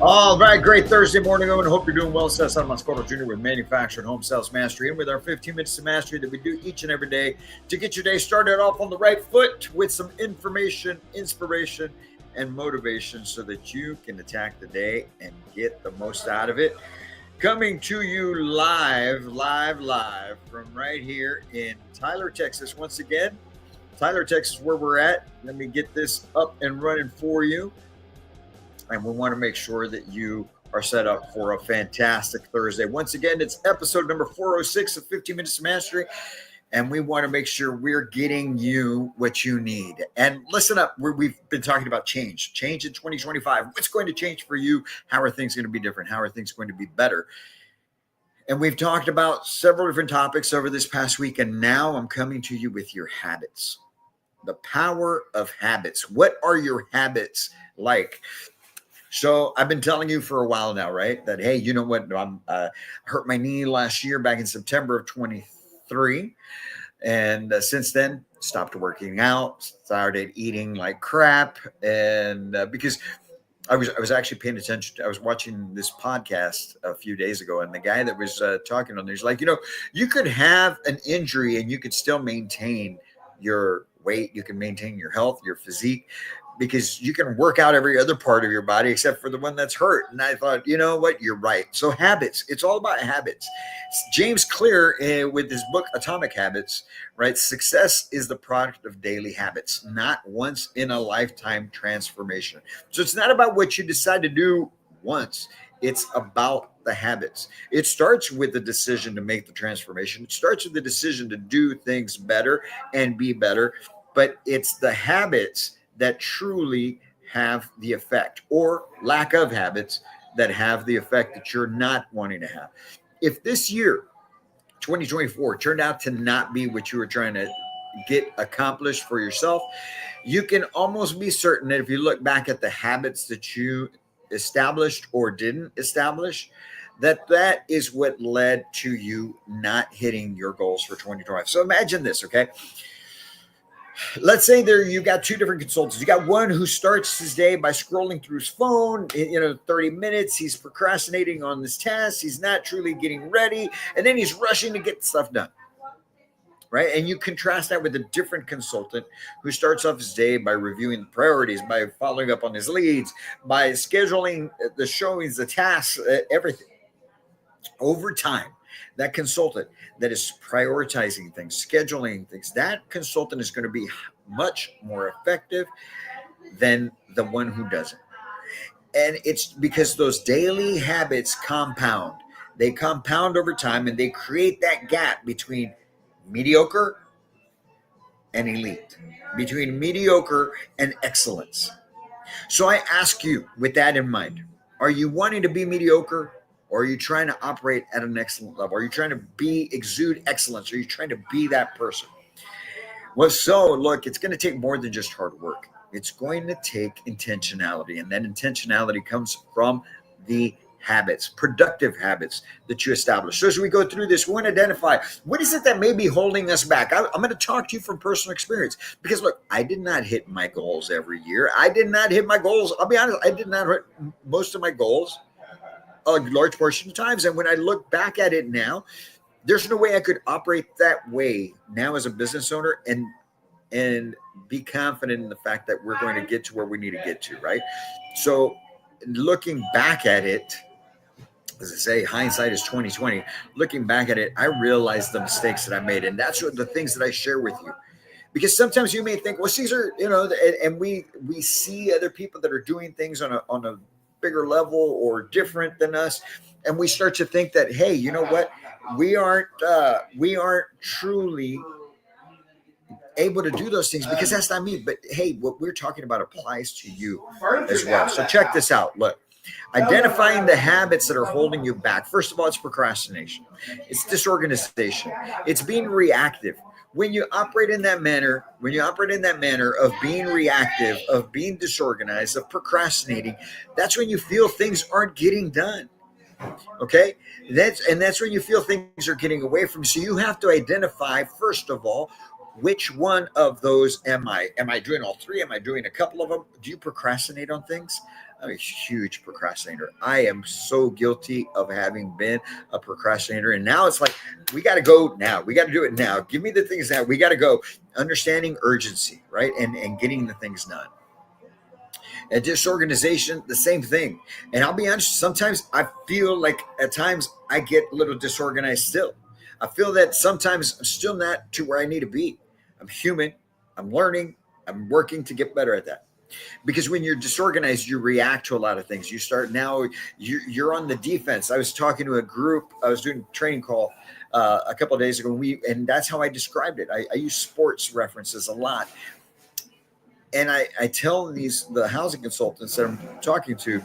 All right, great Thursday morning, everyone. Hope you're doing well. Cesar Mascoro Jr. with Manufactured Home Sales Mastery, and with our 15 minutes of mastery that we do each and every day to get your day started off on the right foot with some information, inspiration, and motivation so that you can attack the day and get the most out of it. Coming to you live from right here in Tyler, Texas. Once again, Tyler, Texas, where we're at. Let me get this up and running for you. And we want to make sure that you are set up for a fantastic Thursday. Once again, it's episode number 406 of 15 Minutes of Mastery. And we want to make sure we're getting you what you need. And listen up, we've been talking about change in 2025. What's going to change for you? How are things going to be different? How are things going to be better? And we've talked about several different topics over this past week. And now I'm coming to you with your habits. The power of habits. What are your habits like? So I've been telling you for a while now, right? That, hey, you know what? I hurt my knee last year back in September of 23. And since then, stopped working out, started eating like crap. And because I was actually paying attention. I was watching this podcast a few days ago, and the guy that was talking on there's like, you could have an injury and you could still maintain your weight. You can maintain your health, your physique, because you can work out every other part of your body except for the one that's hurt. And I thought, you know what? You're right. So habits, it's all about habits. James Clear, with his book, Atomic Habits, right? Success is the product of daily habits, not once in a lifetime transformation. So it's not about what you decide to do once. It's about the habits. It starts with the decision to make the transformation. It starts with the decision to do things better and be better. But it's the habits that truly have the effect, or lack of habits that have the effect that you're not wanting to have. If this year, 2024, turned out to not be what you were trying to get accomplished for yourself, you can almost be certain that if you look back at the habits that you established or didn't establish, that is what led to you not hitting your goals for 2025. So imagine this, okay? Let's say you've got two different consultants. You got one who starts his day by scrolling through his phone, 30 minutes. He's procrastinating on this task. He's not truly getting ready. And then he's rushing to get stuff done. Right. And you contrast that with a different consultant who starts off his day by reviewing the priorities, by following up on his leads, by scheduling the showings, the tasks, everything. Over time, that consultant that is prioritizing things, scheduling things, that consultant is going to be much more effective than the one who doesn't. And it's because those daily habits compound. They compound over time, and they create that gap between mediocre and elite, between mediocre and excellence. So I ask you, with that in mind, are you wanting to be mediocre? Or are you trying to operate at an excellent level? Are you trying to exude excellence? Are you trying to be that person? Well, so look, it's going to take more than just hard work. It's going to take intentionality. And that intentionality comes from the habits, productive habits that you establish. So as we go through this, we want to identify what is it that may be holding us back. I'm going to talk to you from personal experience because look, I did not hit my goals every year. I did not hit my goals. I'll be honest, I did not hit most of my goals a large portion of times. And when I look back at it now, there's no way I could operate that way now as a business owner and be confident in the fact that we're going to get to where we need to get to, right? So looking back at it, as I say, hindsight is 2020. Looking back at it, I realized the mistakes that I made. And that's what the things that I share with you. Because sometimes you may think, well, Cesar, and we see other people that are doing things on a bigger level or different than us, and we start to think that, hey, you know what, we aren't truly able to do those things because that's not me. But hey, what we're talking about applies to you as well. So check this out. Look, identifying the habits that are holding you back. First of all, it's procrastination, it's disorganization, it's being reactive. When you operate in that manner, of being reactive, of being disorganized, of procrastinating, that's when you feel things aren't getting done. Okay? That's when you feel things are getting away from you. So you have to identify, first of all, which one of those am I? Am I doing all three? Am I doing a couple of them? Do you procrastinate on things? I'm a huge procrastinator. I am so guilty of having been a procrastinator. And now it's like, we got to go now. We got to do it now. Give me the things now. We got to go. Understanding urgency, right? And getting the things done. And disorganization, the same thing. And I'll be honest, sometimes I feel like at times I get a little disorganized still. I feel that sometimes I'm still not to where I need to be. I'm human. I'm learning. I'm working to get better at that. Because when you're disorganized, you react to a lot of things. You start now, you're on the defense. I was talking to a group, I was doing a training call a couple of days ago, and that's how I described it. I use sports references a lot. And I tell the housing consultants that I'm talking to,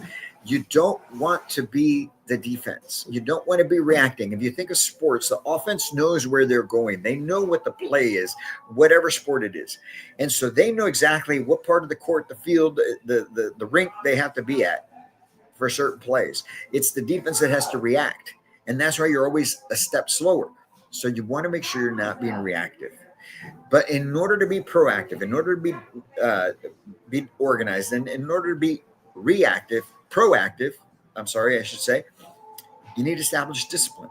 you don't want to be the defense. You don't want to be reacting. If you think of sports, the offense knows where they're going. They know what the play is, whatever sport it is. And so they know exactly what part of the court, the field, the rink they have to be at for certain plays. It's the defense that has to react. And that's why you're always a step slower. So you want to make sure you're not being reactive. But in order to be proactive, in order to be organized, and in order to be proactive, I should say, you need to establish discipline.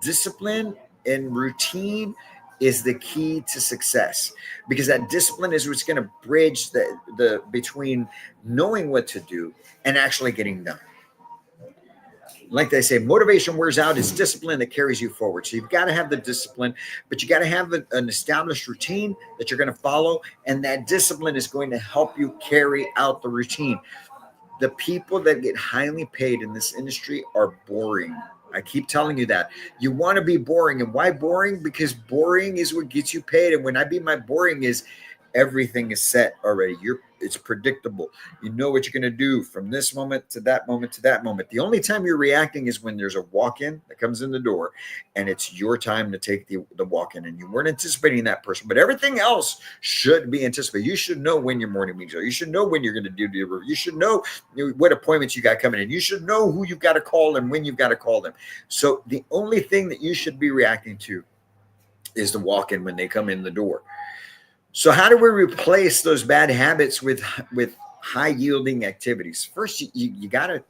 Discipline and routine is the key to success, because that discipline is what's going to bridge the between knowing what to do and actually getting done. Like they say, motivation wears out. It's discipline that carries you forward. So you've got to have the discipline, but you got to have an established routine that you're going to follow. And that discipline is going to help you carry out the routine. The people that get highly paid in this industry are boring. I keep telling you that. You want to be boring. And why boring? Because boring is what gets you paid. And when I mean by boring is everything is set already. It's predictable. You know what you're going to do from this moment to that moment to that moment. The only time you're reacting is when there's a walk-in that comes in the door and it's your time to take the walk-in, and you weren't anticipating that person, but everything else should be anticipated. You should know when your morning meetings are. You should know when you're going to do the review. You should know what appointments you got coming in. You should know who you've got to call and when you've got to call them. So the only thing that you should be reacting to is the walk-in when they come in the door. So how do we replace those bad habits with high yielding activities? First, you gotta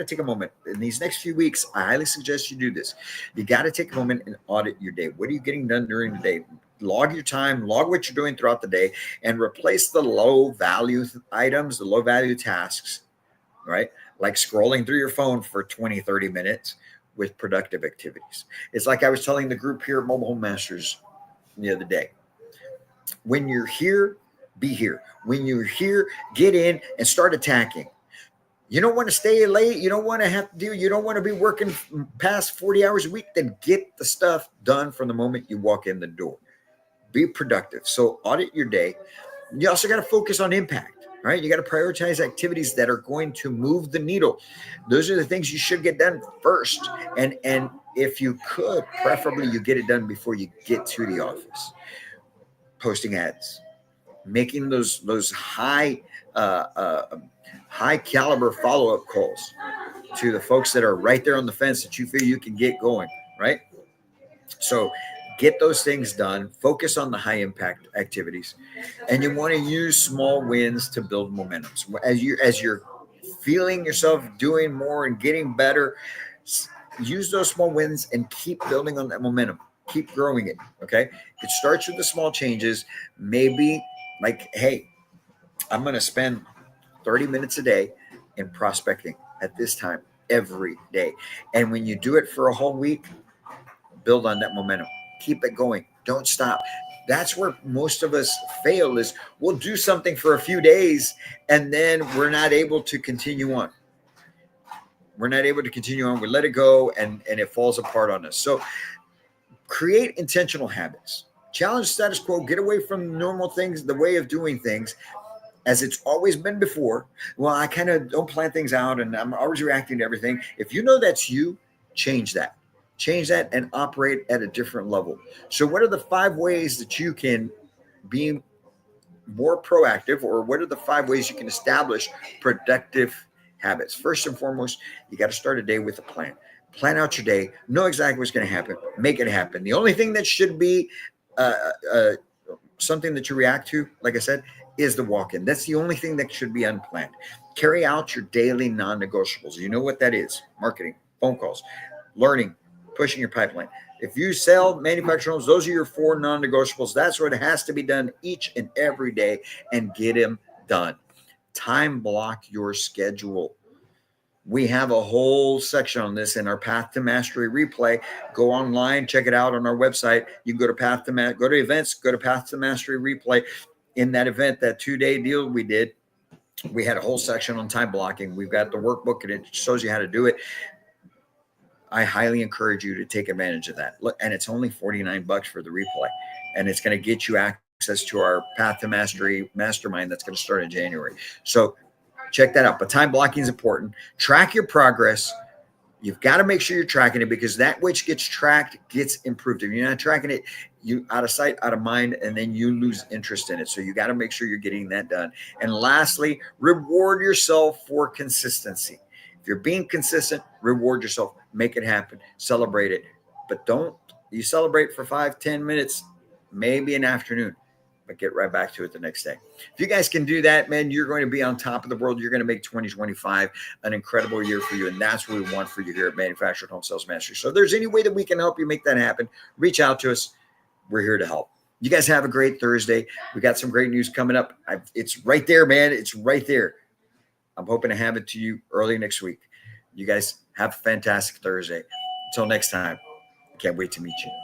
take a moment in these next few weeks. I highly suggest you do this. You got to take a moment and audit your day. What are you getting done during the day? Log your time, log what you're doing throughout the day, and replace the low value items, the low value tasks, right? Like scrolling through your phone for 20, 30 minutes with productive activities. It's like I was telling the group here at Mobile Home Masters the other day. When you're here, be here. When you're here, get in and start attacking. You don't want to stay late. You don't want to have to you don't want to be working past 40 hours a week. Then get the stuff done from the moment you walk in the door. Be productive. So audit your day. You also got to focus on impact, right? You got to prioritize activities that are going to move the needle. Those are the things you should get done first. And if you could, preferably you get it done before you get to the office. Posting ads, making those high caliber follow-up calls to the folks that are right there on the fence that you feel you can get going, right? So get those things done. Focus on the high impact activities, and you want to use small wins to build momentum. So as you're feeling yourself doing more and getting better, use those small wins and keep building on that momentum. Keep growing it. Okay. It starts with the small changes. Maybe like, hey, I'm going to spend 30 minutes a day in prospecting at this time every day. And when you do it for a whole week, build on that momentum. Keep it going. Don't stop. That's where most of us fail is we'll do something for a few days and then we're not able to continue on. We let it go and it falls apart on us. So create intentional habits. Challenge status quo. Get away from normal things, the way of doing things as it's always been before. Well, I kind of don't plan things out and I'm always reacting to everything. If you know that's you, change that. Change that and operate at a different level. So what are the 5 ways that you can be more proactive, or what are the 5 ways you can establish productive habits? First and foremost, you got to start a day with a plan. Plan out your day. Know exactly what's going to happen. Make it happen. The only thing that should be something that you react to, like I said, is the walk-in. That's the only thing that should be unplanned. Carry out your daily non-negotiables. You know what that is: marketing, phone calls, learning, pushing your pipeline. If you sell manufactured homes, those are your 4 non-negotiables. That's what has to be done each and every day, and get them done. Time block your schedule. We have a whole section on this in our Path to Mastery replay. Go online, check it out on our website. You can go to go to events, go to Path to Mastery replay. In that event, that 2-day deal we did, we had a whole section on time blocking. We've got the workbook and it shows you how to do it. I highly encourage you to take advantage of that. Look, and it's only $49 for the replay, and it's going to get you access to our Path to Mastery mastermind that's going to start in January. So check that out. But time blocking is important. Track your progress. You've got to make sure you're tracking it, because that which gets tracked gets improved. If you're not tracking it, you out of sight, out of mind, and then you lose interest in it. So you got to make sure you're getting that done. And lastly, reward yourself for consistency. If you're being consistent, reward yourself, make it happen, celebrate it. But don't you celebrate for 5-10 minutes, maybe an afternoon, but get right back to it the next day. If you guys can do that, man, you're going to be on top of the world. You're going to make 2025 an incredible year for you. And that's what we want for you here at Manufactured Home Sales Mastery. So if there's any way that we can help you make that happen, reach out to us. We're here to help. You guys have a great Thursday. We got some great news coming up. It's right there, man. It's right there. I'm hoping to have it to you early next week. You guys have a fantastic Thursday. Until next time, I can't wait to meet you.